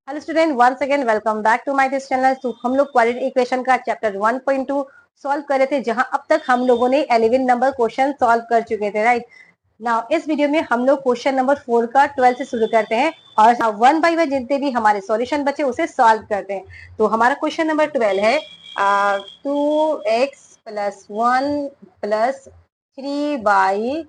Hello student, once again welcome back to my this channel. तो हम लोग quadratic equation का चैप्टर 1.2 सॉल्व कर रहे थे, जहां अब तक हम लोगों ने 11 नंबर क्वेश्चन सॉल्व कर चुके थे, राइट। नाउ इस वीडियो में हम लोग क्वेश्चन नंबर 4 का 12 से शुरू करते हैं और वन बाय वन जितने भी हमारे सॉल्यूशन बचे उसे सॉल्व करते हैं। तो हमारा क्वेश्चन नंबर 12 है 2x plus 1 plus 3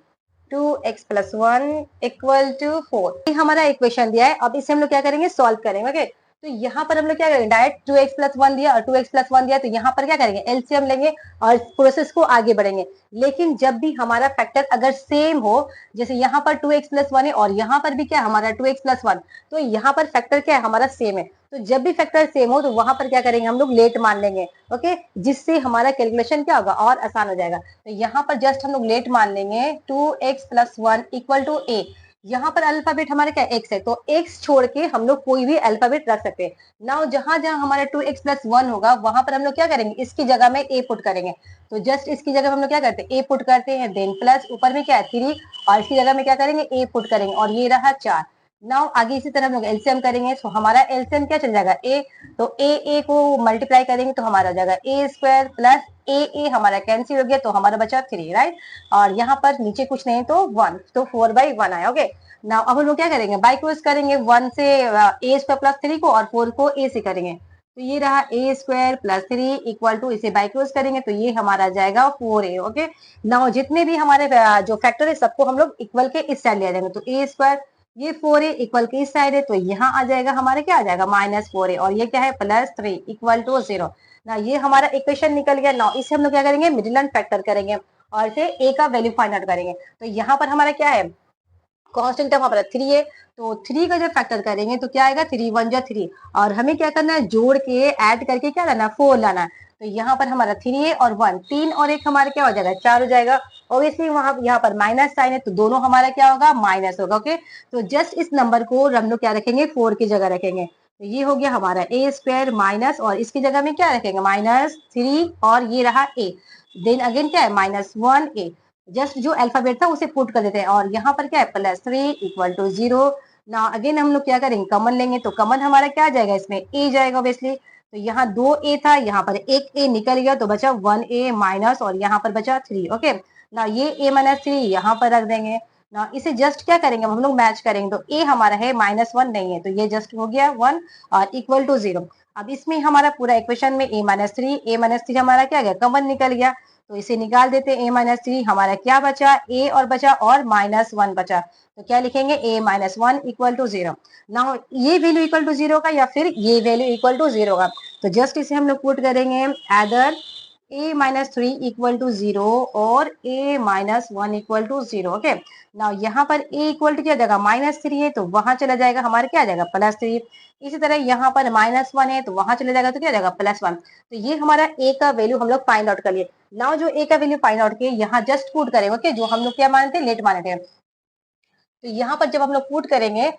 2x plus 1 equal to 4। हमारा इक्वेशन दिया है, अब इसे हम लोग क्या करेंगे, सॉल्व करेंगे। ओके, तो यहाँ पर हम लोग क्या करेंगे, डायरेक्ट 2x प्लस 1 दिया और 2x प्लस 1 दिया, तो यहाँ पर क्या करेंगे, एलसीएम लेंगे और प्रोसेस को आगे बढ़ेंगे। लेकिन जब भी हमारा फैक्टर अगर सेम हो, जैसे यहाँ पर 2x प्लस 1 है और यहाँ पर भी क्या हमारा 2x प्लस 1, तो यहाँ पर फैक्टर क्या है, हमारा सेम है। तो जब भी फैक्टर सेम हो तो वहां पर क्या करेंगे, हम लोग लेट मान लेंगे। ओके, जिससे हमारा कैलकुलेशन क्या होगा, और आसान हो जाएगा। तो यहाँ पर जस्ट हम लोग लेट मान लेंगे 2x plus 1 equal to a। यहाँ पर अल्फाबेट हमारे क्या x है, तो x छोड़ के हम लोग कोई भी अल्फाबेट रख सकते हैं। नाउ जहां जहां हमारा 2x प्लस 1 होगा वहां पर हम लोग क्या करेंगे, इसकी जगह में a पुट करेंगे। तो जस्ट इसकी जगह हम लोग क्या करते हैं, a पुट करते हैं, देन प्लस ऊपर में क्या है 3 और इसकी जगह में क्या करेंगे, a पुट करेंगे और ये रहा 4। नाउ आगे इसी तरह हम लोग एलसीएम करेंगे, तो हमारा एलसीएम क्या चल जाएगा, a। तो ए को मल्टीप्लाई करेंगे तो हमारा हो जाएगा ए स्क्वायर प्लस ए हमारा कैंसिल हो गया, तो हमारा बचा 3, राइट। और यहाँ पर नीचे कुछ नहीं तो 1, तो 4/1 आया। ओके, नाउ अब हम लोग क्या करेंगे, बाई क्रॉस करेंगे 1 से ए स्क्वायर प्लस 3 को और 4 को ए से करेंगे, तो ये रहा ए स्क्वायर प्लस 3 इक्वल टू, इसे बाई क्रॉस करेंगे तो ये हमारा जाएगा 4a। ओके, नाउ जितने भी हमारे जो फैक्टर है सबको हम लोग इक्वल के इस साइड ले जाएंगे, तो ए स्क्वायर ये 4a इक्वल के इस साइड है, तो यहाँ आ जाएगा हमारे क्या आ जाएगा -4a और ये क्या है +3 इक्वल टू 0 ना। ये हमारा इक्वेशन निकल गया। ना इसे हम लोग क्या करेंगे, मिडिल एंड फैक्टर करेंगे और इसे a का वैल्यू फाइंड आउट करेंगे। तो यहाँ पर हमारा क्या है, कांस्टेंट टर्म हमारा 3 है, तो 3 का जब फैक्टर करेंगे तो क्या आएगा, 3 1 जा 3 और हमें क्या करना है, जोड़ के ऐड करके क्या लाना, 4 लाना है। तो यहाँ पर हमारा 3 है और 1, 3 और 1 हमारा क्या हो जाएगा, 4 हो जाएगा। ऑब्वियसली वहां यहाँ पर माइनस साइन है तो दोनों हमारा क्या होगा, माइनस होगा। ओके, तो जस्ट इस नंबर को हम लोग क्या रखेंगे, 4 की जगह रखेंगे। तो ये हो गया हमारा ए स्क्वायर माइनस और इसकी जगह में क्या रखेंगे, -3 और ये रहा ए, देन अगेन क्या है -1a। जस्ट जो अल्फाबेट था उसे पुट कर देते हैं और यहाँ पर क्या है +3 इक्वल टू 0। ना अगेन हम लोग क्या करेंगे, कमन लेंगे, तो कमन हमारा क्या आ जाएगा, इसमें ए जाएगा ऑब्वियसली। तो यहाँ 2a था, यहाँ पर एक a निकल गया तो बचा 1a माइनस और यहाँ पर बचा 3। ओके, ना ये a-3 यहाँ पर रख देंगे। ना इसे जस्ट क्या करेंगे, हम लोग मैच करेंगे, तो a हमारा है -1 नहीं है, तो ये जस्ट हो गया 1 और इक्वल टू 0। अब इसमें हमारा पूरा इक्वेशन में a-3 हमारा क्या गया, कमन निकल गया, तो इसे निकाल देते हैं। a-3 हमारा क्या बचा, a और बचा और -1 बचा, तो क्या लिखेंगे, a-1 इक्वल टू 0। नाउ ये वैल्यू इक्वल टू 0 का या फिर ये वैल्यू इक्वल टू 0 का, तो जस्ट इसे हम लोग पुट करेंगे, एदर a-3 इक्वल टू 0 और a-1 equal to 0। Okay, now यहाँ पर a इक्वल टू क्या जाएगा, -3 है तो वहां चला जाएगा हमारे क्या आ जाएगा, +3। इसी तरह यहाँ पर -1 है तो वहां चला जाएगा तो क्या जाएगा, +1। तो ये हमारा a का वैल्यू हम लोग फाइंड आउट कर लिए। नाउ जो a का वैल्यू फाइंड आउट किए यहाँ जस्ट पुट करेंगे। ओके, जो हम लोग क्या माने थे, लेट माने थे, तो यहाँ पर जब हम लोग पुट करेंगे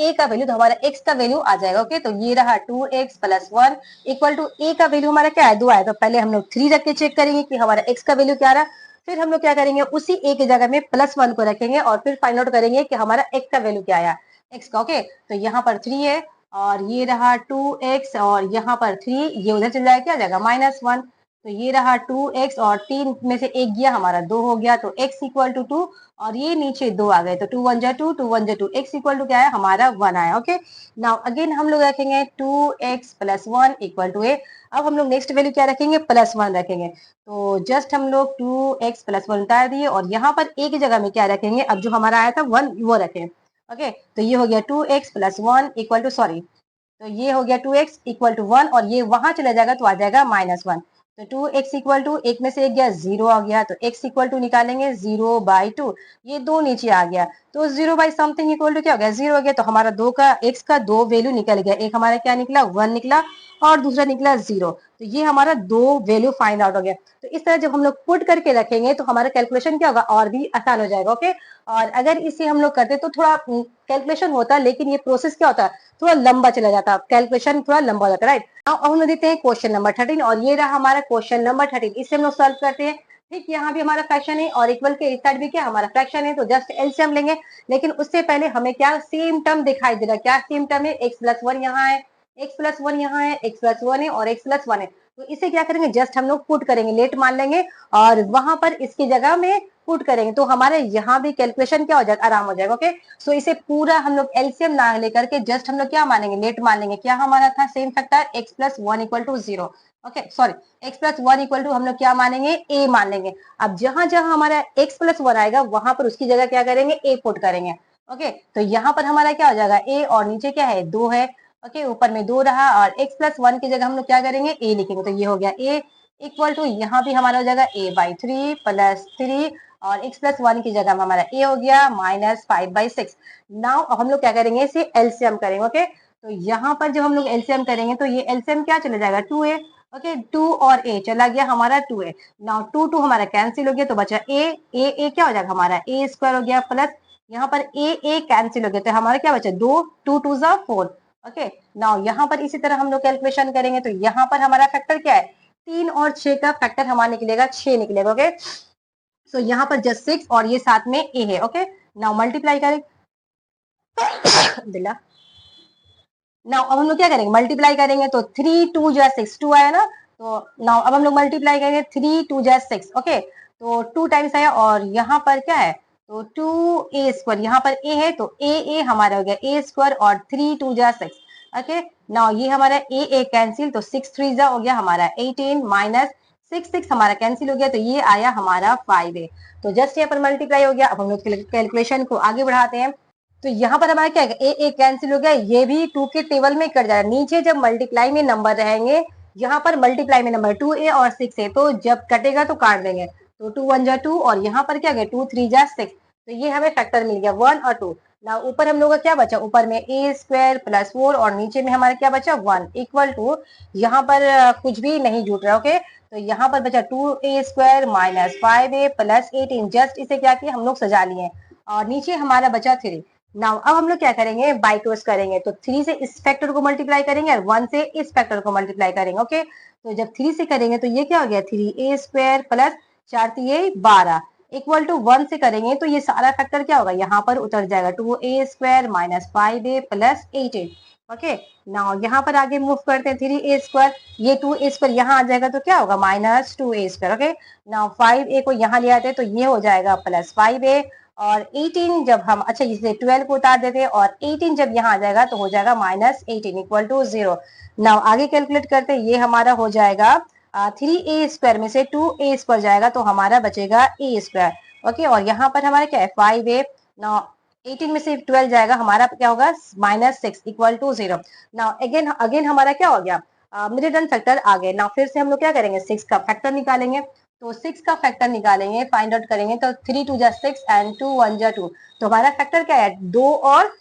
a का वैल्यू तो हमारा x का वैल्यू आ जाएगा। ओके, तो ये रहा 2x plus 1 equal to a का वैल्यू हमारा क्या है, 2 आया, तो पहले हम लोग 3 रख के चेक करेंगे कि हमारा x का वैल्यू क्या रहा। फिर हम लोग क्या करेंगे, उसी a की जगह में +1 को रखेंगे और फिर फाइंड आउट करेंगे कि हमारा x का वैल्यू क्या आया, x का। ओके, तो यहाँ पर 3 है और ये रहा 2x और यहाँ पर 3, ये उधर चल जाएगा, क्या जाएगा -1, तो ये रहा 2x और 3 में से 1 गया, हमारा 2 हो गया, तो x इक्वल टू 2 और ये नीचे 2 आ गए, तो 2 1 जा 2, 2 1 जा 2, x इक्वल टू क्या है, हमारा 1 आया। ओके, नाउ अगेन हम लोग रखेंगे 2x plus 1 equal to a। अब हम लोग नेक्स्ट वैल्यू क्या रखेंगे, +1 रखेंगे, तो जस्ट हम लोग 2x प्लस 1 उतार दिए और यहाँ पर a की जगह में क्या रखेंगे, अब जो हमारा आया था 1 वो रखें। ओके, तो ये हो गया 2x plus 1 equal to, sorry, तो ये हो गया 2x इक्वल टू 1 और ये वहां चला जाएगा तो आ जाएगा -1। तो 2x इक्वल टू, एक में से एक गया 0 आ गया, तो x इक्वल टू निकालेंगे 0/2, ये 2 नीचे आ गया, तो 0 बाई समथिंग इक्वल टू क्या हो गया, 0 हो गया। तो हमारा x का 2 वैल्यू निकल गया, एक हमारा क्या निकला, 1 निकला और दूसरा निकला 0, तो ये हमारा 2 वैल्यू फाइंड आउट हो गया। तो इस तरह जब हम लोग पुट करके रखेंगे तो हमारा कैलकुलेशन क्या होगा, और भी आसान हो जाएगा। ओके, और अगर इसे हम लोग करते तो थोड़ा कैलकुलेशन होता, लेकिन ये प्रोसेस क्या होता है, थोड़ा लंबा चला जाता, कैलकुलेशन थोड़ा लंबा हो जाता, राइट। अब हम लोग देखते हैं क्वेश्चन नंबर 13 और ये रहा हमारा क्वेश्चन नंबर 13, इससे हम लोग सॉल्व करते हैं। ठीक, यहाँ भी हमारा फ्रैक्शन है और इक्वल के इस साइड भी क्या हमारा फ्रैक्शन है, तो जस्ट एलसीएम लेंगे। लेकिन उससे पहले हमें क्या सेम टर्म दिखाई दे रहा है, क्या सेम टर्म है, एक्स प्लस वन यहाँ है, एक्स प्लस वन यहाँ है, एक्स प्लस वन है और एक्स प्लस वन है। तो इसे क्या करेंगे, जस्ट हम लोग पुट करेंगे, लेट मान लेंगे और वहां पर इसकी जगह में पुट करेंगे, तो हमारे यहाँ भी कैलकुलेशन क्या हो जाएगा, आराम हो जाएगा। ओके, सो इसे पूरा हम लोग एलसीएम ना लेकर के जस्ट हम लोग क्या मानेंगे, लेट मान लेंगे। क्या हमारा था same factor x plus one equal to zero, okay sorry, x plus one equal to हम लोग क्या मानेंगे, ए मान लेंगे। अब जहां जहां हमारा एक्स प्लस वन आएगा वहां पर उसकी जगह क्या करेंगे, ए पुट करेंगे। ओके, तो यहाँ पर हमारा क्या हो जाएगा, ए और नीचे क्या है, दो है। ओके, ऊपर में दो रहा और एक्स प्लस वन की जगह हम लोग क्या करेंगे, ए लिखेंगे। तो ये हो गया ए इक्वल टू, यहाँ भी हमारा हो जाएगा ए बाई थ्री प्लस थ्री और एक्स प्लस वन की जगह में हमारा ए हो गया minus five by six. Now हम लोग क्या करेंगे, इसे एलसीएम करेंगे। ओके, तो यहाँ पर जब हम लोग एलसीएम करेंगे तो ये एलसीएम क्या चला जाएगा, टू ए। ओके, टू और ए चला गया हमारा two a. Now two two हमारा कैंसिल हो गया तो बचा ए, ए क्या हो जाएगा हमारा ए स्क्वायर हो गया प्लस यहाँ पर ए कैंसिल हो गया तो हमारा क्या बचा, दो, टू टू जा फोर। ओके, नाउ यहाँ पर इसी तरह हम लोग कैलकुलेशन करेंगे तो यहाँ पर हमारा फैक्टर क्या है, तीन और छह का फैक्टर हमारा निकलेगा, छह निकलेगा। ओके, सो यहाँ पर जस्ट सिक्स और ये साथ में ए है। ओके, नाउ मल्टीप्लाई करें दिला। नाउ अब हम लोग क्या करेंगे, मल्टीप्लाई करेंगे तो थ्री टू जा सिक्स, टू आया ना, तो नाउ अब हम लोग मल्टीप्लाई करेंगे, थ्री टू जा सिक्स। ओके, तो टू टाइम्स आया और यहाँ पर क्या है, तो टू ए स्क्वायर, यहाँ पर ए है तो ए हमारा हो गया ए स्क्वायर और थ्री टू जा सिक्स। ओके, नाउ ये हमारा ए कैंसिल तो सिक्स थ्री जा हो गया हमारा 18 माइनस सिक्स, सिक्स हमारा कैंसिल हो गया तो ये आया हमारा 5a। तो जस्ट यहाँ पर मल्टीप्लाई हो गया। अब हम लोग कैलकुलेशन को आगे बढ़ाते हैं तो यहाँ पर हमारा क्या है, ए कैंसिल हो गया, ये भी टू के टेबल में कट जाएगा। नीचे जब मल्टीप्लाई में नंबर रहेंगे, यहाँ पर मल्टीप्लाई में नंबर टू ए और सिक्स है, तो जब कटेगा तो काट देंगे, तो टू वन जा टू और यहाँ पर क्या गया, टू थ्री जा सिक्स। तो ये हमें फैक्टर मिल गया वन और टू। ना ऊपर हम लोग का क्या बचा, ऊपर में ए स्क्वायर प्लस फोर और नीचे में हमारा क्या बचा, वन इक्वल टू, यहाँ पर कुछ भी नहीं जुट रहा। ओके, तो यहाँ पर बचा two a square minus five a plus 18, just इसे क्या किया हम लोग सजा लिए और नीचे हमारा बचा थ्री। नाउ अब हम लोग क्या करेंगे, बाई क्रॉस करेंगे, तो थ्री से इस फैक्टर को मल्टीप्लाई करेंगे और वन से इस फैक्टर को मल्टीप्लाई करेंगे। ओके, तो जब थ्री से करेंगे तो ये क्या हो गया, थ्री ए स्क्वायर प्लस चार तीन 12 इक्वल टू वन से करेंगे तो ये सारा फैक्टर क्या होगा, यहाँ पर उतर जाएगा, two a square minus five a plus 18। Okay, now यहाँ पर आगे मूव करते हैं, थ्री ए स्क्वायर, ये टू ए स्क्वायर यहाँ आ जाएगा तो क्या होगा, minus two a square. Okay, now five a को यहाँ ले आते हैं तो ये हो जाएगा प्लस फाइव ए और 18 जब हम, अच्छा इसे 12 को उतार देते हैं और 18 जब यहाँ आ जाएगा तो हो जाएगा minus 18 equal to zero. Now आगे कैलकुलेट करते हैं, ये हमारा हो जाएगा थ्री ए स्क्वायर में से टू ए स्क्वायर जाएगा तो हमारा बचेगा ए स्क्वायर। ओके, और यहाँ पर हमारा क्या है, फाइव ए। नाउ 18 में से 12 जाएगा, हमारा क्या होगा, minus six equal to zero. Now again again हमारा क्या हो गया, मिडिल फैक्टर आ गए। नाउ फिर से हम लोग क्या करेंगे, सिक्स का फैक्टर निकालेंगे, तो सिक्स का फैक्टर निकालेंगे, फाइंड आउट करेंगे तो थ्री टू जा सिक्स एंड टू वन जा टू, तो हमारा फैक्टर क्या है, दो और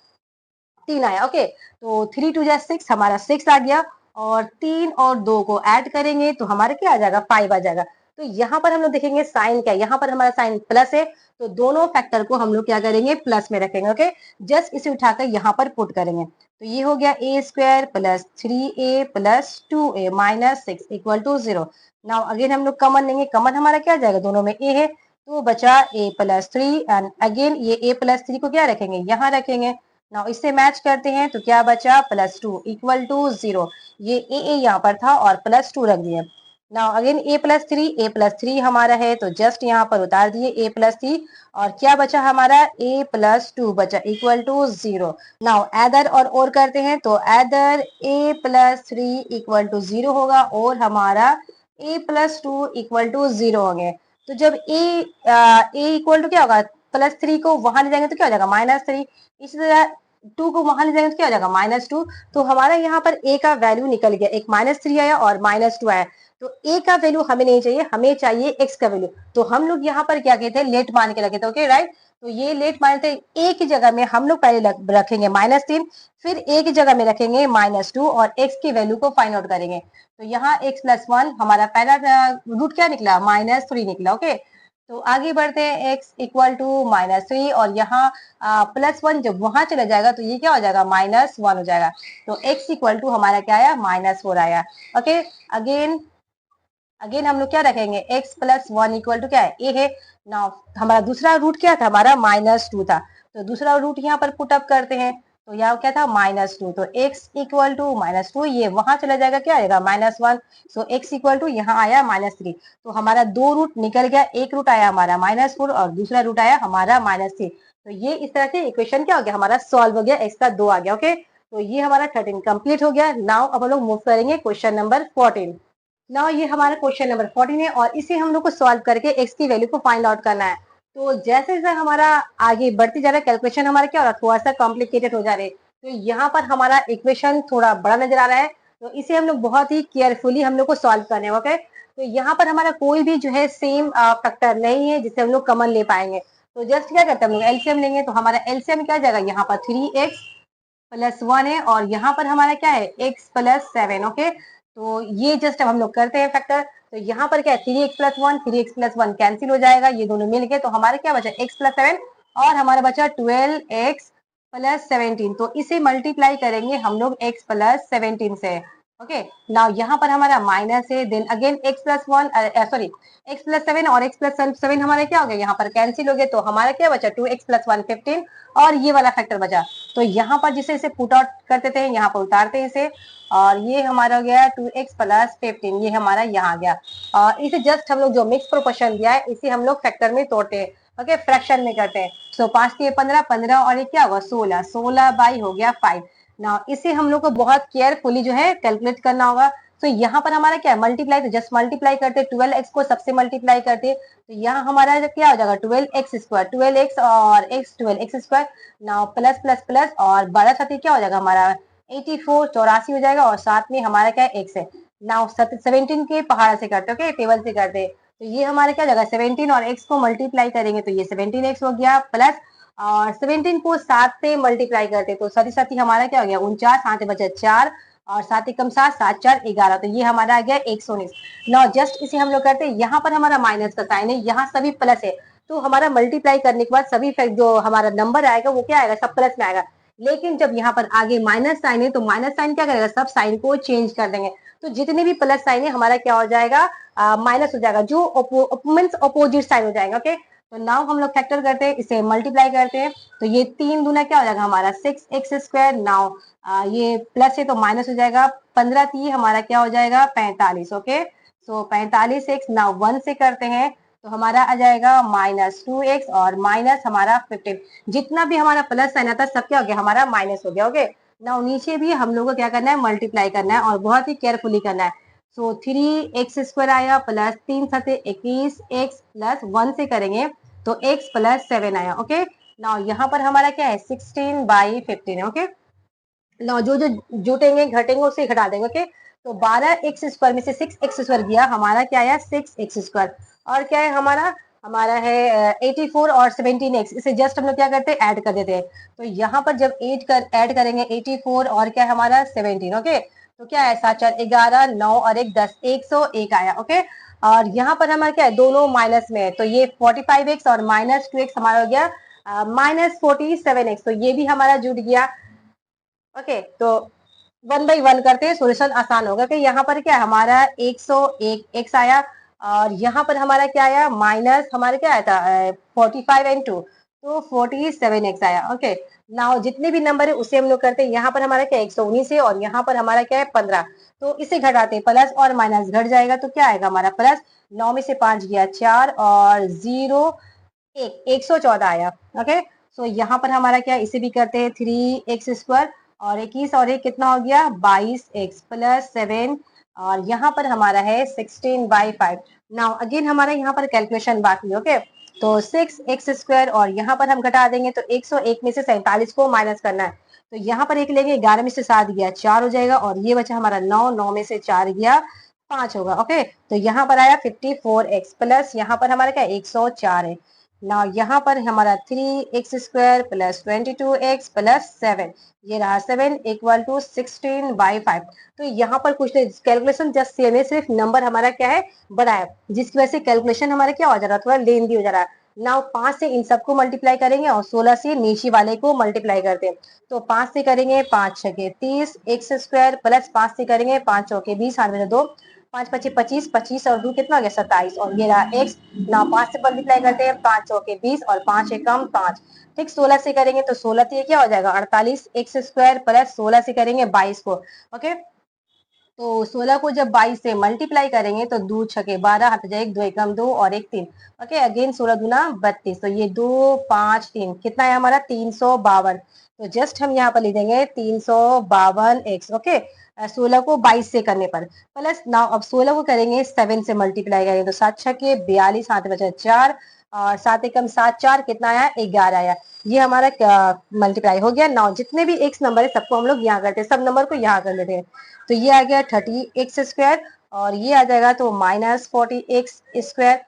तीन आया। ओके, तो थ्री टू जा सिक्स, हमारा सिक्स आ गया और तीन और दो को ऐड करेंगे तो हमारा क्या आ जाएगा, फाइव आ जाएगा। तो यहाँ पर हम लोग देखेंगे साइन क्या है, यहाँ पर हमारा साइन प्लस है तो दोनों फैक्टर को हम लोग क्या करेंगे, प्लस में रखेंगे। ओके, जस्ट इसे उठाकर यहाँ पर पुट करेंगे तो ये हो गया a square plus three a plus two a minus six equal to zero. Now again हम लोग कमन लेंगे, कमन हमारा क्या आ जाएगा, दोनों में ए है तो बचा ए प्लस थ्री एंड अगेन ये ए प्लस थ्री को क्या रखेंगे, यहाँ रखेंगे। नाउ इससे मैच करते हैं तो क्या बचा, plus two equal to zero. ये ए यहाँ पर था और प्लस टू रख दिए। नाउ अगेन ए प्लस थ्री हमारा है तो जस्ट यहाँ पर उतार दिए ए प्लस थ्री और क्या बचा हमारा, ए प्लस टू बचा equal to zero. Now either और करते हैं तो either a plus three equal to होगा और हमारा a plus two equal to zero होंगे। तो जब ए इक्वल टू क्या होगा, प्लस थ्री को वहां ले जाएंगे तो क्या हो जाएगा, माइनस थ्री। इसी तरह टू को वहां ले जाएंगे तो क्या हो जाएगा, माइनस टू। तो हमारा यहाँ पर ए का वैल्यू निकल गया, एक माइनस थ्री आया और माइनस टू आया। तो ए का वैल्यू हमें नहीं चाहिए, हमें चाहिए एक्स का वैल्यू। तो हम लोग यहाँ पर क्या कहते हैं, लेट मान के रखे थे। ओके राइट, तो ये लेट मानते ए की जगह में हम लोग पहले रखेंगे माइनस तीन, फिर ए की जगह में रखेंगे माइनस टू और एक्स की वैल्यू को फाइंड आउट करेंगे। तो यहाँ एक्स प्लस वन, हमारा पहला रूट क्या निकला, माइनस थ्री निकला। ओके, तो आगे बढ़ते हैं, x equal to minus three और यहाँ प्लस वन जब वहां चला जाएगा तो ये क्या हो जाएगा, माइनस वन हो जाएगा। तो x इक्वल टू हमारा क्या आया, माइनस फोर आया। ओके, अगेन अगेन हम लोग क्या रखेंगे, x प्लस 1 इक्वल टू क्या है, a है। नाउ हमारा दूसरा रूट क्या था, हमारा -2 था, तो दूसरा रूट यहाँ पर पुट अप करते हैं, तो यहाँ क्या था -2, तो x इक्वल टू -2, ये वहां चला जाएगा, क्या आएगा -1, सो x इक्वल टू यहाँ आया -3, तो हमारा दो रूट निकल गया, एक रूट आया हमारा -4 और दूसरा रूट आया हमारा -3, तो ये इस तरह से इक्वेशन क्या हो गया, हमारा सॉल्व हो गया, x का 2 आ गया। ओके, तो ये हमारा 13 कंप्लीट हो गया। नाउ अब हम लोग मूव करेंगे क्वेश्चन नंबर 14। नाउ ये हमारा क्वेश्चन नंबर 14 है और इसे हम लोग को सॉल्व करके x की वैल्यू को फाइंड आउट करना है। तो जैसे जैसे हमारा आगे बढ़ती जा रहा है, कैलकुलेशन हमारा क्या हो रहा है, थोड़ा सा कॉम्प्लिकेटेड हो जा रहे हैं, तो यहाँ पर हमारा इक्वेशन थोड़ा बड़ा नजर आ रहा है, तो इसे हम लोग बहुत ही केयरफुली हम लोग को सॉल्व करने हैं। ओके, तो यहाँ पर हमारा कोई भी जो है सेम फैक्टर नहीं है जिससे हम लोग कॉमन ले पाएंगे, तो जस्ट क्या करते हैं हम लोग एलसीएम लेंगे, तो हमारा एलसीएम क्या जाएगा, यहाँ पर 3x प्लस 1 है और यहाँ पर हमारा क्या है, x प्लस 7। ओके, तो ये जस्ट अब हम लोग करते हैं फैक्टर, तो यहाँ पर क्या है, 3x plus 1, 3x plus 1 cancel हो जाएगा, ये दोनों मिल गए, तो हमारे क्या बचा, x प्लस 7 और हमारा बचा 12x प्लस 17, तो इसे मल्टीप्लाई करेंगे हम लोग x प्लस 17 से। ओके, नाउ यहाँ पर हमारा माइनस है, then again x plus 1, sorry x plus 7 और x प्लस 7 हमारे क्या हो गया, यहाँ पर कैंसिल हो गए, तो हमारा क्या बचा, 2x प्लस 1 15 और ये वाला फैक्टर बचा, तो यहाँ पर जिसे इसे पुट आउट करते थे, यहाँ पर उतारते हैं इसे, और ये हमारा हो गया 2x प्लस 15, ये हमारा यहाँ गया, और इसे जस्ट हम लोग जो मिक्स प्रोपोर्शन दिया है इसे हम लोग फैक्टर में तोड़ते हैं। ओके, फ्रैक्शन में करते हैं, सो 5 के 15, 15 और ये क्या होगा 16, 16 बाई हो गया 5। ना इसे हम लोग को बहुत केयरफुली जो है कैलकुलेट करना होगा, तो यहाँ पर हमारा क्या है, मल्टीप्लाई, तो जस्ट मल्टीप्लाई करते, 12x को सबसे मल्टीप्लाई करते, तो यहाँ हमारा क्या हो जाएगा 12x स्क्वायर, 12x और x 12x square, now plus plus plus और 12 साथ क्या हो जाएगा हमारा 84, 84 हो जाएगा, और साथ में हमारा क्या है x है। नाउ 17 के पहाड़ से करते, ओके टेबल से करते, तो ये हमारा क्या हो जाएगा 17 और x को मल्टीप्लाई करेंगे, तो ये 17x हो गया, प्लस और 17 को 7 से मल्टीप्लाई करते, तो साथ ही साथ ही हमारा क्या हो गया 49, 7 बचे 4 और 7 एकम 7, 7 4 11, तो ये हमारा आ गया 119। नाउ जस्ट इसे हम लोग करते हैं, यहाँ पर हमारा माइनस का साइन है, यहाँ सभी प्लस है, तो हमारा मल्टीप्लाई करने के बाद सभी जो हमारा नंबर आएगा वो क्या आएगा, सब प्लस में आएगा, लेकिन जब यहाँ पर आगे माइनस साइन है तो माइनस साइन क्या करेगा, सब साइन को चेंज कर देंगे, तो जितने भी प्लस साइन है हमारा क्या हो जाएगा, माइनस हो जाएगा, जो मीन्स अपोजिट साइन हो जाएगा। ओके, तो नाउ हम लोग फैक्टर करते हैं, इसे मल्टीप्लाई करते हैं, तो ये 3 दूना क्या हो जाएगा हमारा 6x स्क्वायर, नाउ ये प्लस है तो माइनस हो जाएगा, 15 3 हमारा क्या हो जाएगा 45। ओके, सो 45x नाउ 1 से करते हैं, तो हमारा आ जाएगा -2x और माइनस हमारा 15, जितना भी हमारा प्लस साइन आता है सब क्या हो गया, हमारा माइनस हो गया। ओके, नाउ नीचे भी हम लोग को क्या करना है, मल्टीप्लाई करना है और बहुत ही केयरफुली करना है, सो 3x स्क्वायर आया प्लस 3 साथे 21x प्लस 1 से करेंगे तो x प्लस 7 आया। ओके, नाउ यहाँ पर हमारा क्या है 16/15 है। ओके, नाउ जो जो जुटेंगे घटेंगे उसे घटा देंगे। ओके, तो 12x स्क्वायर में से 6x स्क्वायर गया, हमारा क्या आया 6x स्क्वायर, और क्या है हमारा, हमारा है 84 और 17x, इसे जस्ट हम लोग क्या करते हैं ऐड कर देते हैं, तो यहाँ पर जब ऐड करेंगे 84 और क्या है हमारा 17। ओके, तो क्या है 7 4 11 9 और 1 10, 101 आया। ओके, और यहाँ पर हमारा क्या है दोनों माइनस में है, तो ये 45x और -2x हमारा हो गया -47x, तो ये भी हमारा जुट गया। ओके, तो 1/1 करते हैं, सोल्यूशन आसान होगा कि यहाँ पर क्या है हमारा 101 x आया, और यहाँ पर हमारा क्या आया माइनस हमारे क्या आया था 45 एंड 2, तो 47x आया। ओके, नाउ जितने भी नंबर है उसे हम लोग करते हैं, यहाँ पर हमारा क्या 119 है और यहाँ पर हमारा क्या है 15, तो इसे घटाते हैं, प्लस और माइनस घट जाएगा, तो क्या आएगा हमारा प्लस, 9 में से 5 गया 4 और 0 1, 114 आया। ओके, सो यहाँ पर हमारा क्या इसे भी करते हैं 3x स्क्वायर और 21 और एक कितना हो गया 22x प्लस 7, और यहाँ पर हमारा है 16/5। नाउ अगेन हमारा यहाँ पर कैलकुलेशन बाकी। ओके, तो 6x स्क्वायर और यहाँ पर हम घटा देंगे, तो 101 में से 47 को माइनस करना है, तो यहाँ पर एक लेंगे 11 में से 7 गया 4 हो जाएगा, और ये बचा हमारा 9, 9 में से 4 गया 5 होगा। ओके, तो यहाँ पर आया 54x प्लस यहाँ पर हमारा क्या 104 है। नाउ यहाँ पर हमारा 3x square plus 22x plus 7, ये रहा 7 इक्वल टू 16/5। तो यहाँ पर कुछ नहीं, कैलकुलेशन जस्ट सेम है, सिर्फ नंबर हमारा क्या है बड़ा है, जिसकी वजह से कैलकुलेशन हमारा क्या हो जा रहा है, थोड़ा लेंदी हो जा रहा है। नाउ 5 से इन सबको मल्टीप्लाई करेंगे और 16 से नीचे वाले को मल्टीप्लाई करते हैं, तो 5 से करेंगे 5 6 30 x स्क्वायर प्लस 5 से करेंगे 5 चौके 20 हाथ में 2, 5 पचे 25, 25 और 2 कितना हो गया 27 और ये रहा x। ना 5 से मल्टीप्लाई करते हैं, 5 चौके 20 और 5 एकम 5। ठीक, 16 से करेंगे तो 16 तो ये क्या हो जाएगा 48 एक्स स्क्वायर प्लस 16 से करेंगे 22 को। ओके, तो 16 को जब 22 से मल्टीप्लाई करेंगे तो 2 छके 12, हाथ जाए 1, 2 एकम 2 और 1 3। ओके, अगेन 16 दूना 32, तो ये 2 5 3 कितना है हमारा 352। तो जस्ट हम यहाँ पर लिख देंगे 352 एक्स। ओके, 16 को 22 से करने पर प्लस नाउ अब 16 को करेंगे 7 से मल्टीप्लाई करेंगे तो 7 छके 42, हाथ बचा 4 और 7 एकम 7, 4 कितना आया 11 आया। ये हमारा मल्टीप्लाई हो गया। नाउ जितने भी एक्स नंबर है सबको हम लोग यहाँ करते हैं, सब नंबर को यहाँ कर लेते हैं। तो ये आ गया 30 एक्स स्क्वायर और ये आ जाएगा तो minus 40 x square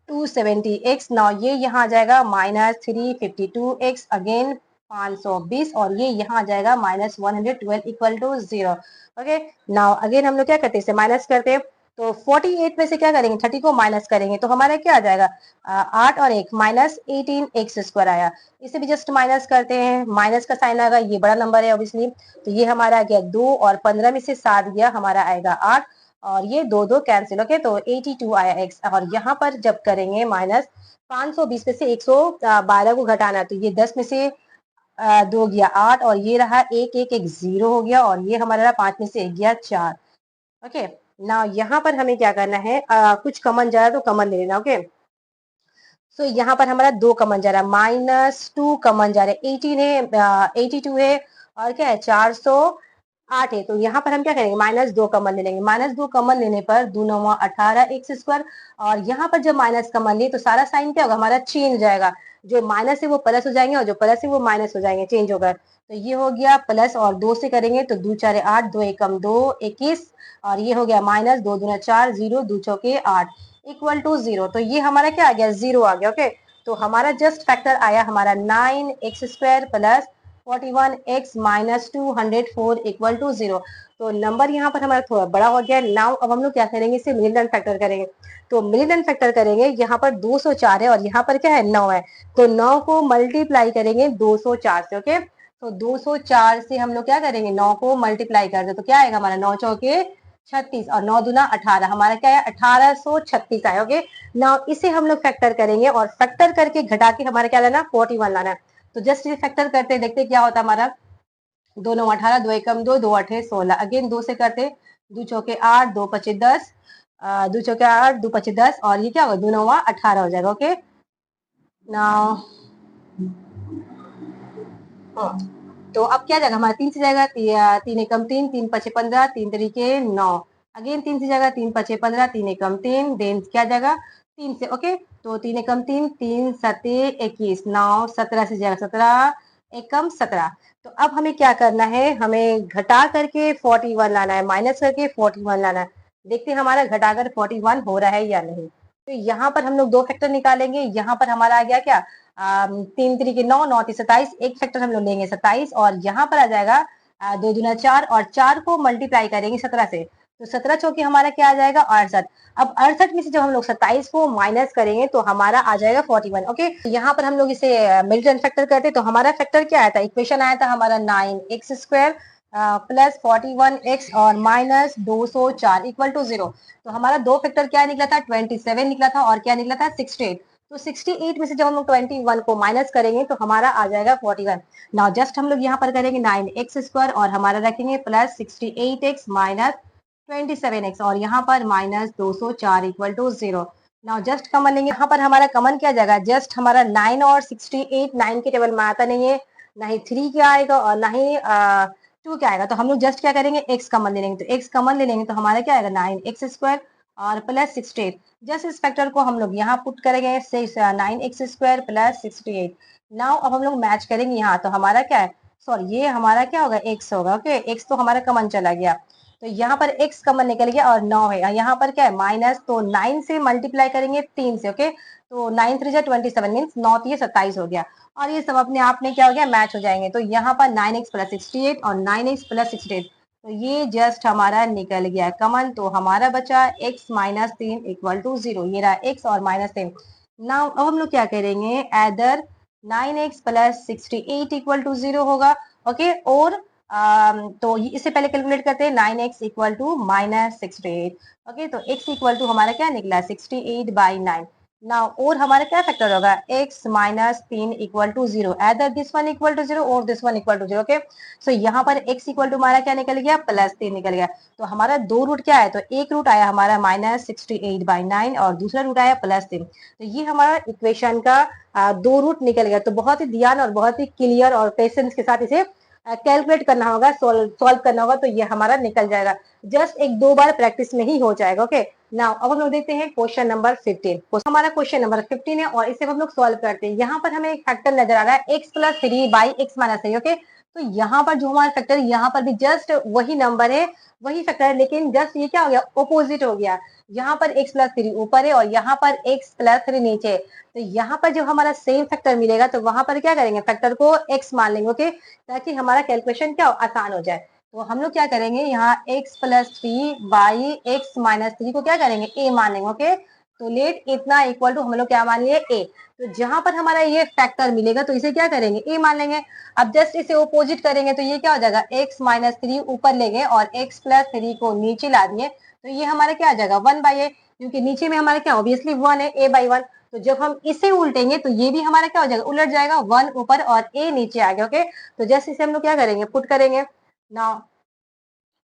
270 x. Now ये यहाँ आ जाएगा माइनस 352 एक्स अगेन 520 और ये यहाँ आ जाएगा minus 112 equal to 0। Okay, now again हम लोग क्या करते हैं, इसे माइनस करते हैं। तो 48 में से क्या करेंगे 30 को माइनस करेंगे तो हमारा क्या आ जाएगा 8 और 1 माइनस 18 एक्स स्क्वायर आया। इसे भी जस्ट माइनस करते हैं, माइनस का साइन आएगा, ये बड़ा नंबर है ऑब्वियसली। तो ये हमारा आ गया 2 और 15 में से 7 गया हमारा आएगा 8 और ये दो दो कैंसिल। ओके, तो 82 आया एक्स। और यहाँ पर जब करेंगे माइनस 520 में से 112 को घटाना तो ये 10 में से 2 गया 8 और ये रहा 1 1 1 0 हो गया और ये हमारा रहा 5 में से 1 गया 4। ओके, ना यहाँ पर हमें क्या करना है कुछ कमन जा रहा है तो कमन ले लेना। ओके, सो यहाँ पर हमारा 2 कमन जा रहा है, -2 कमन जा रहा है, 18 है 82 है और क्या है 408 है। तो यहाँ पर हम क्या करेंगे -2 कमन ले लेंगे। -2 कमन लेने पर 2 9 18 एक्स स्क्वायर और यहाँ पर जब माइनस कमन लिए तो सारा साइन क्या होगा हमारा चेंज हो जाएगा, जो माइनस है वो प्लस हो जाएंगे और जो प्लस है वो माइनस हो जाएंगे, चेंज होकर। तो ये हो गया प्लस और 2 से करेंगे तो 2 4 8, 2 एकम 2 21 और ये हो गया माइनस 2 दूना 4 0 2 चौके 8 इक्वल टू 0। तो ये हमारा क्या आ गया 0 आ गया। ओके, तो हमारा जस्ट फैक्टर आया हमारा 9 x square plus 41 x minus 204 equal to 0। तो नंबर यहाँ पर हमारा थोड़ा बड़ा हो गया। नाउ अब हम लोग क्या करेंगे, इसे मिडिल फैक्टर करेंगे। तो मिडिल फैक्टर करेंगे, यहाँ पर 204 है और यहाँ पर क्या है 9 है, तो 9 को मल्टीप्लाई करेंगे 204 से। ओके, तो 204 से हम लोग क्या करेंगे 9 को मल्टीप्लाई कर दे तो क्या आएगा हमारा 9 चौके 36 और 9 दूना 18, हमारा क्या है 1836 आया। ओके, ना इसे हम लोग फैक्टर करेंगे और फैक्टर करके घटा के हमारा क्या लाना 41 लाना है। तो जस्ट ये फैक्टर करते देखते क्या होता है हमारा 2 9 18, 2 एकम 2, 2 8 16 अगेन 2 से करते 2 चौके 8, 2 पचे 10, 2 चौके 8, 2 पचे 10 और ये क्या होगा 2 9 18 हो जाएगा। ओके, नाउ तो अब क्या जाएगा हमारा 3 से जाएगा 3 एकम 3, 3 पचे 15, 3 तरीके 9 अगेन 3 से जाएगा 3 पचे 15, 3 एकम 3 देन क्या जाएगा 3 से। ओके, तो 3 एकम 3, 3 सते 21 9 17 से जाएगा 17 एकम 17। तो अब हमें क्या करना है, हमें घटा करके 41 लाना है, माइनस करके 41 लाना है। देखते हैं हमारा घटाकर 41 हो रहा है या नहीं। तो यहाँ पर हम लोग 2 फैक्टर निकालेंगे। यहाँ पर हमारा आ गया क्या 3 तरीके 9 9 27, एक फैक्टर हम लोग लेंगे 27 और यहाँ पर आ जाएगा 2 दूना 4 और 4 को मल्टीप्लाई करेंगे 17 से तो 17 चौकी हमारा क्या आ जाएगा 68। अब 68 में से जब हम लोग 27 को माइनस करेंगे तो हमारा आ जाएगा 41। ओके, यहाँ पर हम लोग इसे मिल्टन फैक्टर करते तो हमारा फैक्टर क्या आया था, इक्वेशन आया था हमारा 9 एक्स स्क्वायर प्लस 41 एक्स और माइनस 204 इक्वल टू 0। तो हमारा दो फैक्टर क्या निकला था 27 निकला था और क्या निकला था 68। तो 68 में से जब हम लोग 21 को माइनस करेंगे तो हमारा आ जाएगा 41। नाउ जस्ट हम लोग यहाँ पर करेंगे 9 एक्स स्क्वायर और हमारा रखेंगे प्लस 68 एक्स माइनस 27 एक्स और यहाँ पर minus 204 equal to 0। Now just common लेंगे, यहाँ पर हमारा कमन क्या जाएगा, जस्ट हमारा 9 और 68 9 के टेबल में आता नहीं है, ना ही 3 क्या आएगा और ना ही 2 क्या आएगा। तो हम लोग जस्ट क्या करेंगे एक्स कमन ले लेंगे। तो एक्स कमन ले लेंगे तो हमारा क्या आएगा 9 एक्स स्क्वायर और प्लस 68। जस्ट इस फैक्टर को हम लोग यहाँ पुट करेंगे 9 एक्स स्क्वायर प्लस 68। नाउ अब हम लोग मैच करेंगे यहाँ तो हमारा क्या है, सॉरी ये हमारा क्या होगा एक्स होगा। ओके, एक्स तो हमारा कमन चला गया तो यहाँ पर एक्स कमन निकल गया और 9 है, यहाँ पर क्या है माइनस, तो 9 से मल्टीप्लाई करेंगे 3 से। ओके, तो 9 3 जा 27 मीन्स 9 ये 27 हो गया और ये सब अपने आप में क्या हो गया मैच हो जाएंगे। तो यहाँ पर 9x प्लस 68 और 9x प्लस 68 तो ये जस्ट हमारा निकल गया कमन। तो हमारा बचा x माइनस 3 इक्वल टू 0, ये रहा x और माइनस 3। नाउ अब हम लोग क्या करेंगे, either 9x plus 68 equal to 0 होगा। ओके, और तो इससे पहले कैलकुलेट करते हैं 9x equal to minus 68। Okay, तो x इक्वल टू हमारा क्या निकला 68/9। नाउ और हमारा क्या फैक्टर होगा x minus 3 equal to 0, either this one equal to 0 और this one equal to 0। Okay, so यहाँ पर x इक्वल टू हमारा क्या निकल गया +3 निकल गया। तो हमारा दो रूट क्या है, तो एक रूट आया हमारा -68/9 और दूसरा रूट आया +3। तो ये हमारा इक्वेशन का दो रूट निकल गया। तो बहुत ही ध्यान और बहुत ही क्लियर और पेशेंस के साथ इसे कैलकुलेट करना होगा, सॉल्व करना होगा, तो ये हमारा निकल जाएगा। जस्ट एक दो बार प्रैक्टिस में ही हो जाएगा। ओके, नाउ अब हम लोग देखते हैं क्वेश्चन नंबर 15। हमारा क्वेश्चन नंबर 15 है और इसे हम लोग सॉल्व करते हैं। यहाँ पर हमें एक फैक्टर नजर आ रहा है x+3/x-3। ओके, तो यहाँ पर जो हमारा फैक्टर है यहाँ पर भी जस्ट वही नंबर है, वही फैक्टर है, लेकिन जस्ट ये क्या हो गया ऑपोजिट हो गया। यहाँ पर x+3 ऊपर है और यहाँ पर x+3 नीचे। तो यहाँ पर जो हमारा सेम फैक्टर मिलेगा तो वहां पर क्या करेंगे फैक्टर को x मान लेंगे। ओके, ताकि हमारा कैलकुलेशन क्या आसान हो जाए। तो हम लोग क्या करेंगे यहाँ x+3/x-3 को क्या करेंगे a मान लेंगे। ओके, तो लेट इतना इक्वल टू हम लोग क्या मान लिए a। तो जहां पर हमारा ये फैक्टर मिलेगा तो इसे क्या करेंगे a मान लेंगे। अब जस्ट इसे ओपोजिट करेंगे तो ये क्या हो जाएगा x-3 ऊपर लेंगे और x+3 को नीचे ला दिए तो ये हमारा क्या आ जाएगा 1/a, क्योंकि नीचे में हमारा क्या ऑब्वियसली 1 है a/1। तो जब हम इसे उल्टेंगे तो ये भी हमारा क्या हो जाएगा उलट जाएगा, 1 ऊपर और a नीचे आ गया। ओके, तो जस्ट इसे हम लोग क्या करेंगे पुट करेंगे ना।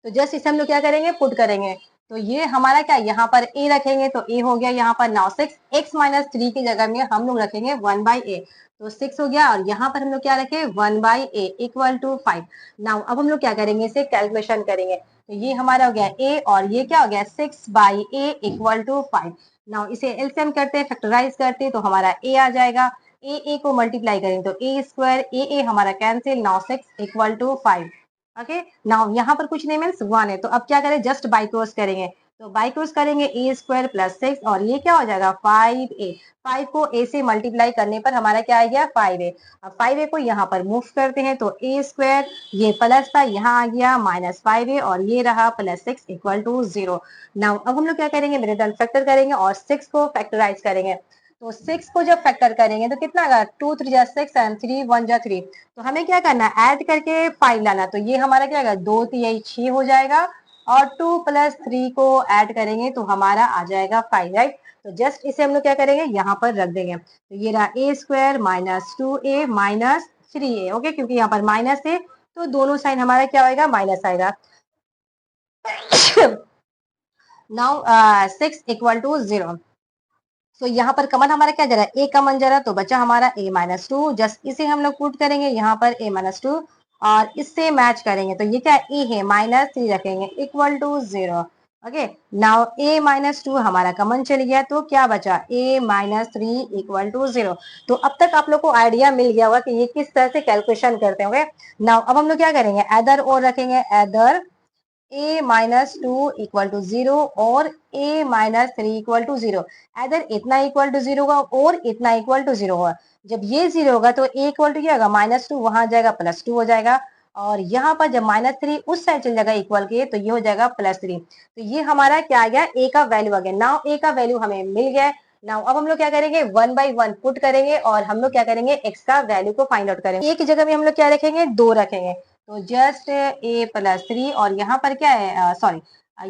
तो जस्ट इसे हम लोग क्या करेंगे पुट करेंगे। तो ये हमारा क्या यहाँ पर a रखेंगे तो a हो गया यहाँ पर। नाउ 6x-3 की जगह में हम लोग रखेंगे 1/a, तो 6 हो गया और यहाँ पर हम लोग क्या रखे 1/a इक्वल टू 5। नाउ अब हम लोग क्या करेंगे इसे कैलकुलेशन करेंगे। तो ये हमारा हो गया a और ये क्या हो गया 6/a इक्वल टू 5। नाउ इसे एलसीएम करते हैं, फैक्टराइज करते हैं तो हमारा a आ जाएगा। a को मल्टीप्लाई करेंगे तो a² a हमारा cancel. Now 6 equal to 5। Okay, now यहाँ पर कुछ नहीं मीन्स 1 है, तो अब क्या करें जस्ट बाई क्रॉस करेंगे। तो बाई क्रॉस करेंगे a² + 6 और ये क्या हो जाएगा 5a। 5 को a से मल्टीप्लाई करने पर हमारा क्या आ गया 5a। अब 5a को यहाँ पर मूव करते हैं तो a² ये प्लस था यहाँ आ गया -5a और ये रहा +6 इक्वल टू 0। नाउ अब हम लोग क्या करेंगे मेरे डन फैक्टर करेंगे और 6 को फैक्टराइज करेंगे। तो 6 को जब फैक्टर करेंगे तो कितना आएगा 2 3 जा 6 एंड 3 1 जा 3। तो हमें क्या करना है ऐड करके 5 लाना। तो ये हमारा क्या आएगा 2 3 6 हो जाएगा और 2 + 3 को ऐड करेंगे तो हमारा आ जाएगा 5, राइट। तो जस्ट इसे हम लोग क्या करेंगे यहाँ पर रख देंगे। तो ये रहा a² - 2a - 3a। ओके, क्योंकि यहाँ पर माइनस है तो दोनों साइन हमारा क्या होगा माइनस आएगा। Now 6 equal to 0। तो यहाँ पर कमन हमारा क्या जा रहा है a कमन जा रहा है तो बचा हमारा a-2। जस्ट इसे हम लोग पुट करेंगे यहाँ पर a-2 और इससे मैच करेंगे तो ये क्या a है -3 रखेंगे equal to 0। Okay, now a-2 हमारा कमन चल गया तो क्या बचा a-3 इक्वल टू 0। तो अब तक आप लोग को आइडिया मिल गया होगा कि ये किस तरह से कैलकुलेशन करते होंगे। नाउ अब हम लोग क्या करेंगे एदर और रखेंगे, एदर a-2 इक्वल टू 0 और a-3 इक्वल टू 0। अदर इतना इक्वल टू 0 होगा और इतना इक्वल टू 0 होगा। जब ये 0 होगा तो a इक्वल टू क्या होगा -2 वहां जाएगा +2 हो जाएगा और यहाँ पर जब -3 उस साइड चल जाएगा इक्वल के तो ये हो जाएगा +3। तो ये हमारा क्या आ गया a का वैल्यू आ गया। नाउ a का वैल्यू हमें मिल गया। नाउ अब हम लोग क्या करेंगे 1/1 पुट करेंगे और हम लोग क्या करेंगे x का वैल्यू को फाइंड आउट करेंगे। a की जगह में हम लोग क्या रखेंगे 2 रखेंगे तो जस्ट a+3 और यहाँ पर क्या है सॉरी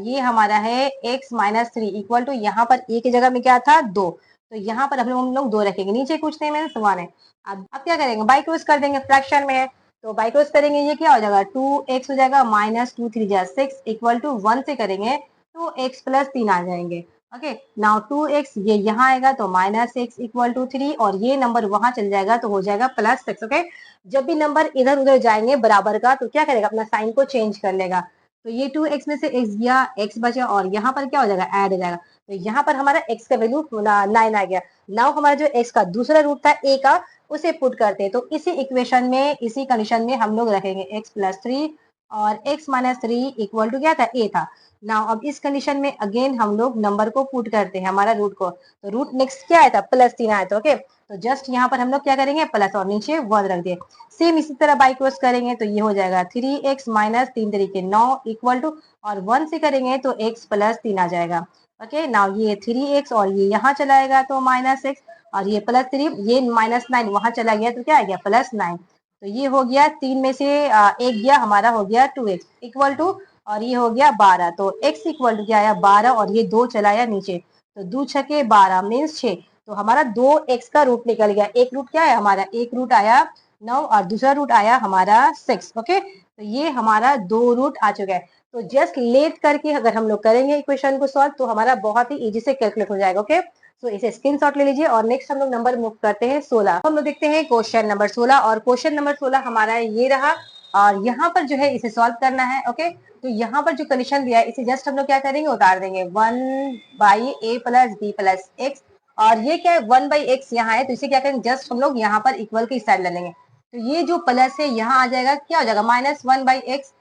ये हमारा है x-3 इक्वल टू यहाँ पर a की जगह में क्या था 2। तो यहाँ पर हम लोग 2 रखेंगे, नीचे कुछ नहीं मैंने 1 है। अब क्या करेंगे बाई क्रॉस कर देंगे, फ्रैक्शन में है तो बाई क्रॉस करेंगे ये क्या हो जाएगा 2x हो जाएगा -2 3 जा 6 इक्वल टू 1 से करेंगे तो x + 3 आ जाएंगे। ओके, नाउ 2x ये यहाँ आएगा तो -x इक्वल टू 3 और ये नंबर वहां चल जाएगा तो हो जाएगा +6। ओके, जब भी नंबर इधर उधर जाएंगे बराबर का तो क्या करेगा अपना साइन को चेंज कर लेगा। तो ये 2x में से x गया, x बचा और यहाँ पर क्या हो जाएगा ऐड हो जाएगा। तो यहाँ पर हमारा x का वैल्यू 9 आ गया। नाउ हमारा जो x का दूसरा रूट था a का उसे पुट करते हैं तो इसी इक्वेशन में इसी कंडीशन में हम लोग रखेंगे x+3 और x-3 इक्वल टू क्या था a था। नाउ अब इस कंडीशन में अगेन हम लोग नंबर को पुट करते हैं हमारा रूट को। तो रूट नेक्स्ट क्या आया था +3 आया था। ओके, तो जस्ट यहाँ पर हम लोग क्या करेंगे प्लस और नीचे 1 रख दिए। सेम इसी तरह बाई क्रॉस करेंगे तो ये हो जाएगा 3x - 3 तरीके 9 इक्वल टू और 1 से करेंगे तो x + 3 आ जाएगा। ओके, नाउ ये 3x और ये यहाँ चला आएगा तो -x और ये +3 ये -9 वहां चला गया तो क्या आ गया +9। तो ये हो गया 3 में से एक गया, हमारा हो गया 2x इक्वल टू, और ये हो गया 12, तो x इक्वल टू क्या आया 12, और ये 2 चलाया नीचे, तो 2 छके 12 मीन्स 6, तो हमारा 2x का रूट निकल गया। एक रूट क्या है हमारा, एक रूट आया 9 और दूसरा रूट आया हमारा 6। ओके, तो ये हमारा 2 रूट आ चुका है। तो जस्ट लेट करके अगर हम लोग करेंगे इक्वेशन को सॉल्व तो हमारा बहुत ही इजी से कैलकुलेट हो जाएगा। ओके, तो इसे स्क्रीनशॉट ले लीजिए और नेक्स्ट हम लोग नंबर मूव करते हैं 16। हम लोग देखते हैं क्वेश्चन नंबर 16, और क्वेश्चन नंबर 16 हमारा ये रहा, और यहाँ पर जो है इसे सॉल्व करना है। ओके, तो यहाँ पर जो कंडीशन दिया है इसे जस्ट हम लोग क्या करेंगे, उतार देंगे 1/a+b+x, और ये क्या है 1/x यहाँ है, तो इसे क्या करेंगे जस्ट हम लोग यहाँ पर इक्वल के साइड ले लेंगे, तो ये जो प्लस है यहाँ आ जाएगा, क्या हो जाएगा -1/x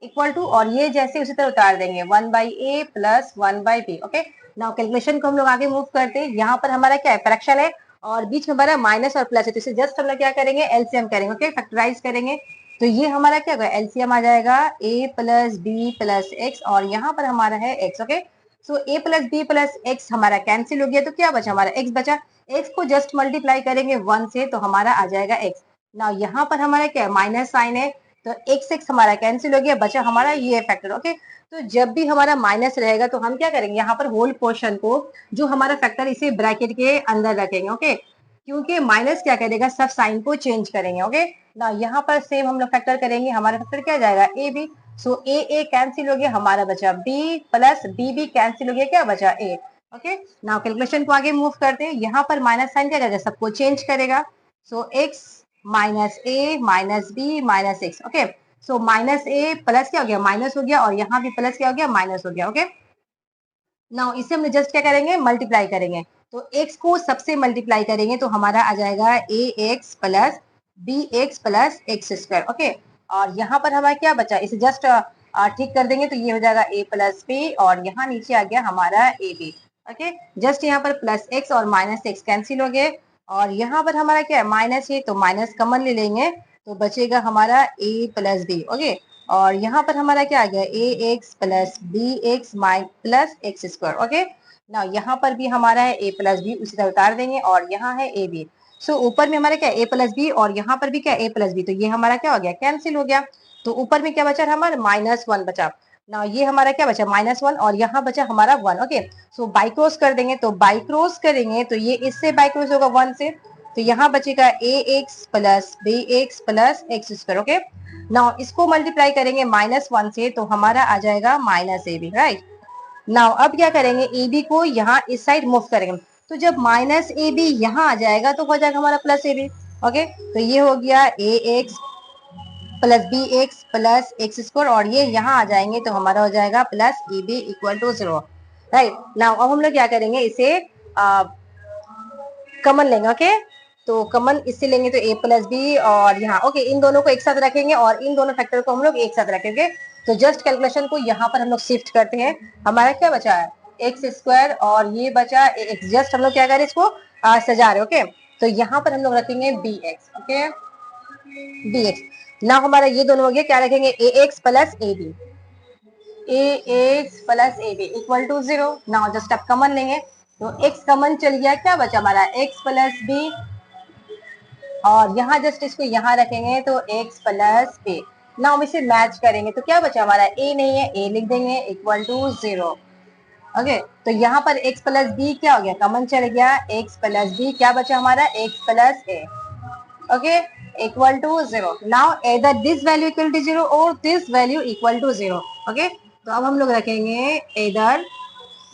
इक्वल टू, और ये जैसे उसी तरह उतार देंगे 1/a+1/b। ओके, नाउ कैलकुलेशन को हम लोग आगे मूव करते हैं। यहाँ पर हमारा क्या है, फ्रैक्शन है और बीच में हमारा माइनस और प्लस है, तो इसे जस्ट हम लोग क्या करेंगे, एलसीएम करेंगे। ओके, फैक्टराइज करेंगे, तो ये हमारा क्या होगा, एलसीएम आ जाएगा a+b+x, और यहाँ पर हमारा है x। ओके, सो a+b+x हमारा कैंसिल हो गया, तो क्या बचा हमारा x बचा। x को जस्ट मल्टीप्लाई करेंगे 1 से, तो हमारा आ जाएगा x। ना यहाँ पर हमारा क्या है, माइनस साइन है, तो x हमारा कैंसिल हो गया, बचा हमारा ये फैक्टर। ओके, तो जब भी हमारा माइनस रहेगा तो हम क्या करेंगे, यहाँ पर होल पोर्शन को जो हमारा फैक्टर इसे ब्रैकेट के अंदर रखेंगे। ओके, क्योंकि माइनस क्या करेगा, सब साइन को चेंज करेंगे। ओके, ना यहाँ पर सेम हम लोग फैक्टर करेंगे, हमारा फैक्टर क्या जाएगा A B, so A cancel हो गया, हमारा बचा बी, प्लस बी कैंसिल हो गया, क्या बचा ए। ओके, ना कैलकुलेशन को आगे मूव करते हैं। यहाँ पर माइनस साइन क्या करेगा, सबको चेंज करेगा, so x minus a minus b minus x. Okay, so minus a plus क्या हो गया, माइनस हो गया, और यहाँ भी प्लस क्या हो गया, माइनस हो गया। ओके, नाउ इसे हम जस्ट क्या करेंगे, मल्टीप्लाई करेंगे, तो x को सबसे मल्टीप्लाई करेंगे तो हमारा आ जाएगा ax plus bx plus x square. Okay, और यहाँ पर हमारा क्या बचा, इसे जस्ट ठीक कर देंगे, तो ये हो जाएगा a प्लस बी, और यहाँ नीचे आ गया हमारा ए बी। ओके, जस्ट यहाँ पर प्लस एक्स और माइनस एक्स कैंसिल हो गए, और यहाँ पर हमारा क्या है, माइनस है, तो माइनस कॉमन ले लेंगे, तो बचेगा हमारा a प्लस बी। ओके, और यहाँ पर हमारा क्या आ गया, a x plus b x plus x square. Okay, ना यहाँ पर भी हमारा है a प्लस बी, उसी तरह उतार देंगे, और यहाँ है ए बी, सो ऊपर में हमारा क्या a प्लस बी, और यहाँ पर भी क्या a प्लस बी, तो ये हमारा क्या हो गया, कैंसिल हो गया, तो ऊपर में क्या बचा हमारा, -1 बचा। ना ये हमारा क्या बचा, -1, और यहाँ बचा हमारा 1। ओके, सो बाई क्रॉस कर देंगे, तो बाई क्रॉस करेंगे तो ये इससे बाई क्रॉस होगा 1 से, तो यहाँ बचेगा a x plus b x plus x square. Okay, now इसको मल्टीप्लाई करेंगे -1 से, तो हमारा आ जाएगा minus a b. Right, now अब क्या करेंगे, ए बी को यहाँ इस साइड मूव करेंगे, तो जब माइनस ए बी यहाँ आ जाएगा तो हो जाएगा हमारा प्लस ए बी। ओके, तो ये हो गया a x plus b x plus x square, और ये यहाँ आ जाएंगे तो हमारा हो जाएगा plus a b equal to 0। Right, now अब हम लोग क्या करेंगे, इसे कमन लेंगे। ओके, तो कमन इससे लेंगे तो a प्लस बी, और यहाँ ओके इन दोनों को एक साथ रखेंगे, और इन दोनों फैक्टर को हम लोग एक साथ रखेंगे, तो जस्ट कैलकुलेशन को यहाँ पर हम लोग शिफ्ट करते हैं। हमारा क्या बचा है, एक्स स्क्वायर, और ये बचा एक्स, जस्ट हम लोग क्या करें, इसको सजा रहे। ओके, तो यहाँ पर हम लोग रखेंगे b x. Okay, b x, ना हमारा ये दोनों हो गया, क्या रखेंगे, a x plus a b, a x plus a b equal to 0। Now just अब कमन लेंगे, तो x कमन चल गया, क्या बचा हमारा x प्लस बी, और यहाँ जस्ट इसको यहाँ रखेंगे तो x प्लस ए। ना हम इसे मैच करेंगे तो क्या बचा हमारा, a नहीं है, a लिख देंगे इक्वल टू 0। ओके, तो यहाँ पर x प्लस बी क्या हो गया, कमन चल गया, x प्लस बी क्या बचा हमारा, x plus a. Okay, equal to 0। Now either this value equal to 0 और this value equal to 0। Okay, तो अब हम लोग रखेंगे either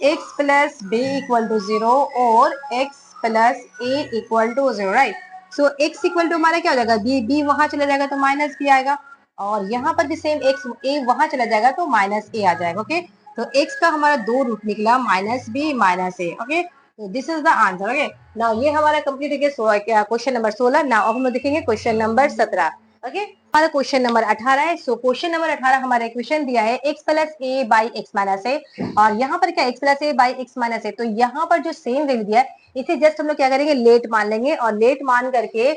x plus b equal to 0 और x plus a equal to 0। Right, so x equal to हमारा क्या हो जाएगा, b वहां चला जाएगा तो माइनस बी आएगा, और यहाँ पर भी सेम x a वहां चला जाएगा तो माइनस ए आ जाएगा। ओके, तो x का हमारा 2 रूट निकला, माइनस बी माइनस ए। ओके, तो this is the answer. Okay, now ये हमारा कंप्लीट हो गया क्वेश्चन नंबर 16। नाउ अब हम लोग देखेंगे क्वेश्चन नंबर 17। ओके, हमारा क्वेश्चन नंबर 18 है। सो क्वेश्चन नंबर 18 हमारा इक्वेशन दिया है x plus a by x minus a, और यहाँ पर क्या x plus a by x minus a, तो यहाँ पर जो सेम वैल्यू दिया है इसे जस्ट हम लोग क्या करेंगे, लेट मान लेंगे, और लेट मान करके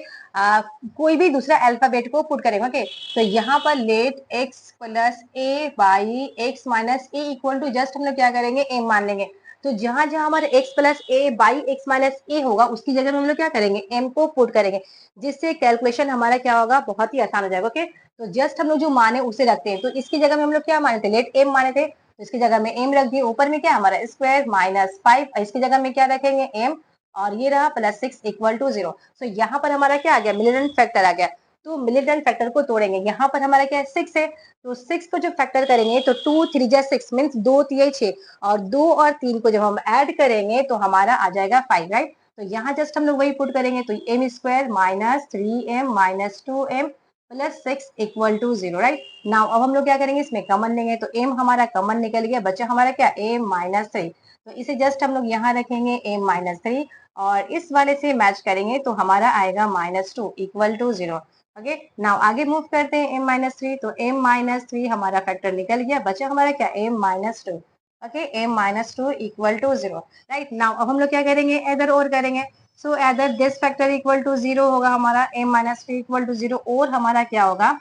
कोई भी दूसरा अल्फाबेट को पुट करेंगे। ओके, तो यहाँ पर let x plus a by x minus a equal to just हम लोग क्या करेंगे, m मान लेंगे, तो जहां जहां हमारे x plus a by x minus a होगा उसकी जगह में हम लोग क्या करेंगे m को पुट करेंगे, जिससे कैलकुलेशन हमारा क्या होगा बहुत ही आसान हो जाएगा। ओके, तो जस्ट हम लोग जो माने उसे रखते हैं। तो इसकी जगह में हम लोग क्या माने थे, लेट m माने थे, तो इसकी जगह में m रख दिए। ऊपर में क्या हमारा स्क्वायर माइनस 5, इसकी जगह में क्या रखेंगे m, और ये रहा प्लस 6 इक्वल टू 0। तो यहाँ पर हमारा क्या आ गया, मिलियन फैक्टर आ गया। तो मिलियन फैक्टर को तोड़ेंगे, यहाँ पर हमारा क्या है 6 है, तो 6 को जब फैक्टर करेंगे तो 2 3 जा 6 मीन्स 2 3 6, और 2 और 3 को जब हम ऐड करेंगे तो हमारा आ जाएगा 5, राइट। तो यहाँ जस्ट हम लोग वही पुट करेंगे, तो m square minus 3m minus 2m plus 6 equal to 0, right. Now अब हम लोग क्या करेंगे, इसमें कॉमन लेंगे, तो m हमारा कॉमन निकल गया, बचा हमारा क्या m माइनस 3। तो इसे जस्ट हम लोग यहाँ रखेंगे m माइनस 3, और इस वाले से मैच करेंगे तो हमारा आएगा -2 इक्वल टू 0। ओके, नाउ आगे मूव करते हैं m माइनस 3, तो m माइनस 3 हमारा फैक्टर निकल गया, बचा हमारा क्या m minus 2। Okay, m minus 2 equal to 0, right. Now अब हम लोग क्या करेंगे, इधर और करेंगे। सो इधर दिस फैक्टर इक्वल टू 0 होगा हमारा, m माइनस 3 इक्वल टू 0, और हमारा क्या होगा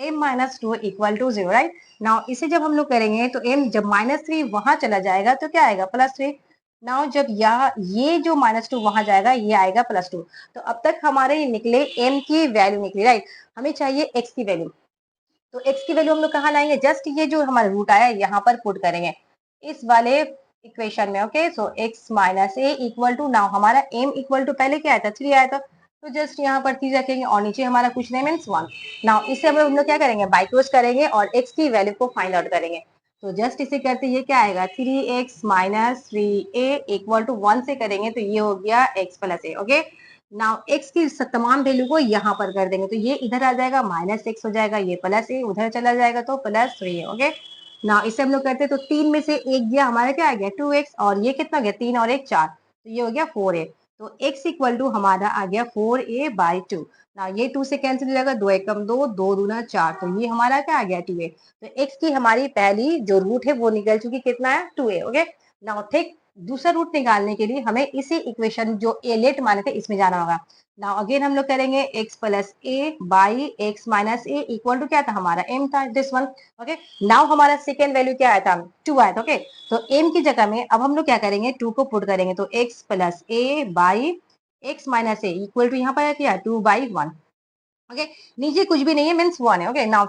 m minus 2 equal to 0, right. Now इसे जब हम लोग करेंगे तो m जब -3 वहां चला जाएगा तो क्या आएगा +3। नाउ जब यहाँ ये जो -2 वहां जाएगा ये आएगा +2। तो अब तक हमारे निकले m की वैल्यू निकली, राइट। हमें चाहिए x की वैल्यू, तो x की वैल्यू हम लोग कहाँ लाएंगे, जस्ट ये जो हमारा रूट आया है यहाँ पर पुट करेंगे इस वाले इक्वेशन में। Okay, so x minus a equal to, now हमारा m इक्वल टू पहले क्या आया था 3 आया था, तो जस्ट यहाँ पर 3 रखेंगे और नीचे हमारा कुछ नहीं मीन्स 1। नाउ इसे हम लोग क्या करेंगे, बाई क्रॉस करेंगे और x की वैल्यू को फाइंड आउट करेंगे। तो जस्ट इसे करते ये क्या आएगा 3x minus 3a equal to 1 से करेंगे तो ये हो गया x plus a. Okay, now x की तमाम वैल्यू को यहाँ पर कर देंगे, तो ये इधर आ जाएगा -x हो जाएगा, ये प्लस ए उधर चला जाएगा तो +3 है। ओके, नाउ इसे हम लोग करते हैं तो 3 में से एक गया हमारा क्या आ गया 2x, और ये कितना गया 3 और 1 4, तो ये हो गया 4a। तो x इक्वल टू हमारा आ गया 4a बाई 2। ना ये 2 से कैंसिल हो जाएगा, 2 एकम 2, 2 दूना 4, तो ये हमारा क्या आ गया 2a। तो x की हमारी पहली जो रूट है वो निकल चुकी, कितना है 2a। ओके, नाउ ठीक दूसरा रूट निकालने के लिए हमें इसी इक्वेशन जो ए लेट माने थे इसमें जाना होगा। नाउ अगेन हम लोग करेंगे x plus a by x minus a equal to क्या था हमारा m था, दिस वन। ओके, नाउ हमारा सेकेंड वैल्यू क्या आया था 2 आया था। ओके, तो m की जगह में अब हम लोग क्या करेंगे 2 को पुट करेंगे, तो x plus a by x minus a equal to यहाँ पर क्या 2/1। ओके, नीचे कुछ भी नहीं है मीन्स 1 है। ओके, नाउ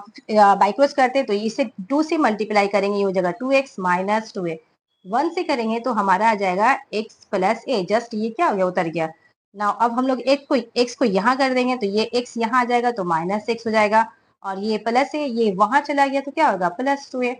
बाई क्रॉस करते हैं तो इसे 2 से मल्टीप्लाई करेंगे, ये हो जाएगा 2x माइनस 2a। 1 से करेंगे तो हमारा आ जाएगा x प्लस ए, जस्ट ये क्या हो गया उतर गया। नाउ अब हम लोग x को यहाँ कर देंगे तो ये x यहाँ आ जाएगा तो -x हो जाएगा, और ये प्लस है ये वहां चला गया तो क्या होगा +2a।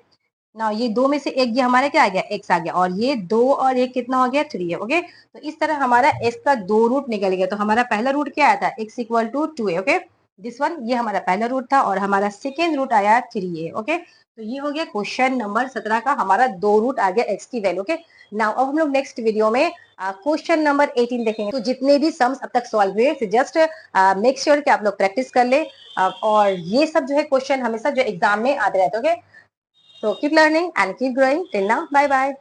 ना ये 2 में से एक ये हमारा क्या आ गया x आ गया, और ये 2 और 1 कितना हो गया 3 है। ओके, तो इस तरह हमारा x का 2 रूट निकल गया। तो हमारा पहला रूट क्या आया था x equal to 2a। Okay, this one ये हमारा पहला रूट था, और हमारा सेकेंड रूट आया 3a। ओके, तो ये हो गया क्वेश्चन नंबर 17 का, हमारा 2 रूट आ गया x की वैल्यू। ओके, नाउ अब हम लोग नेक्स्ट वीडियो में क्वेश्चन नंबर 18 देखेंगे। तो जितने भी सम्स अब तक सॉल्व हुए जस्ट मेक श्योर कि आप लोग प्रैक्टिस कर ले, और ये सब जो है क्वेश्चन हमेशा जो एग्जाम में आते रहते हैं। Okay, so keep learning and keep growing. Till now, bye bye.